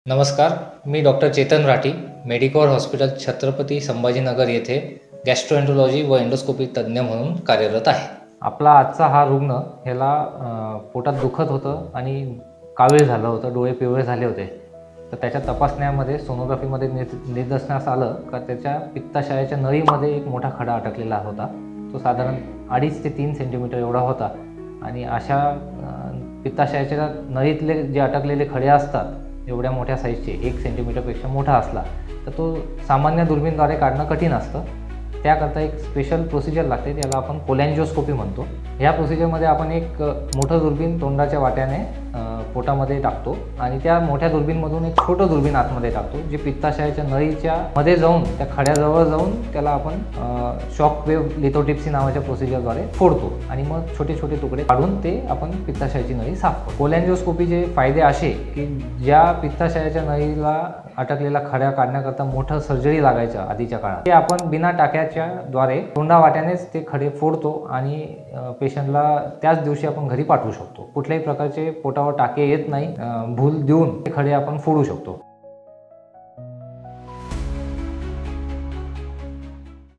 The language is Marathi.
नमस्कार, मी doctor Chetan Rathi, Medicover hospital Chhatrapati Sambhajinagar येथे गॅस्ट्रोएंट्रोलॉजी व एंडोस्कोपी तज्ज्ञ म्हणून कार्यरत आहे। आपला आजचा हा रुग्ण ह्याला पोटात दुखत होतं आणि कावीळ झालं होतं, डोळे पिवळे झाले होते। तर त्याच्या तपासण्यामध्ये सोनोग्राफीमध्ये निदर्शनास आलं का त्याच्या पित्ताशयाच्या नळीमध्ये एक मोठा खडा अटकलेला होता। तो साधारण 2.5 ते 3 सेंटीमीटर एवढा होता आणि अशा पित्ताशयाच्या नळीतले जे अटकलेले खडे असतात एवढ्या मोठ्या साईजचे 1 सेंटीमीटरपेक्षा मोठा असला तर तो सामान्य दुर्बीणद्वारे काढणं कठीण असतं। त्याकरता एक स्पेशल प्रोसिजर लागते, त्याला आपण कोलॅन्जिओस्कोपी म्हणतो। ह्या प्रोसिजरमध्ये आपण एक मोठं दुर्बीण तोंडाच्या वाट्याने पोटामध्ये टाकतो आणि त्या मोठ्या दुर्बीणमधून एक छोटं दुर्बीण आतमध्ये टाकतो, जे पित्ताशयाच्या नळीच्या मध्ये जाऊन त्या खड्याजवळ जाऊन त्याला आपण शॉक वेव्ह लिथोट्रिप्सी नावाच्या प्रोसिजरद्वारे फोडतो आणि मग छोटे छोटे तुकडे काढून ते आपण पित्ताशयाची नळी साफ करतो। कोलॅन्जिओस्कोपीचे फायदे असे की ज्या पित्ताशयाच्या नळीला अटकलेला खड्या काढण्याकरता मोठं सर्जरी लागायचं आधीच्या काळात, ते आपण बिना टाक्याच्या द्वारे तोंडावाट्यानेच ते खडे फोडतो आणि पेशंटला त्याच दिवशी आपण घरी पाठवू शकतो। कुठल्याही प्रकारचे पोटावर टाके येत नाही, भूल देऊन ते खडे आपण फोडू शकतो।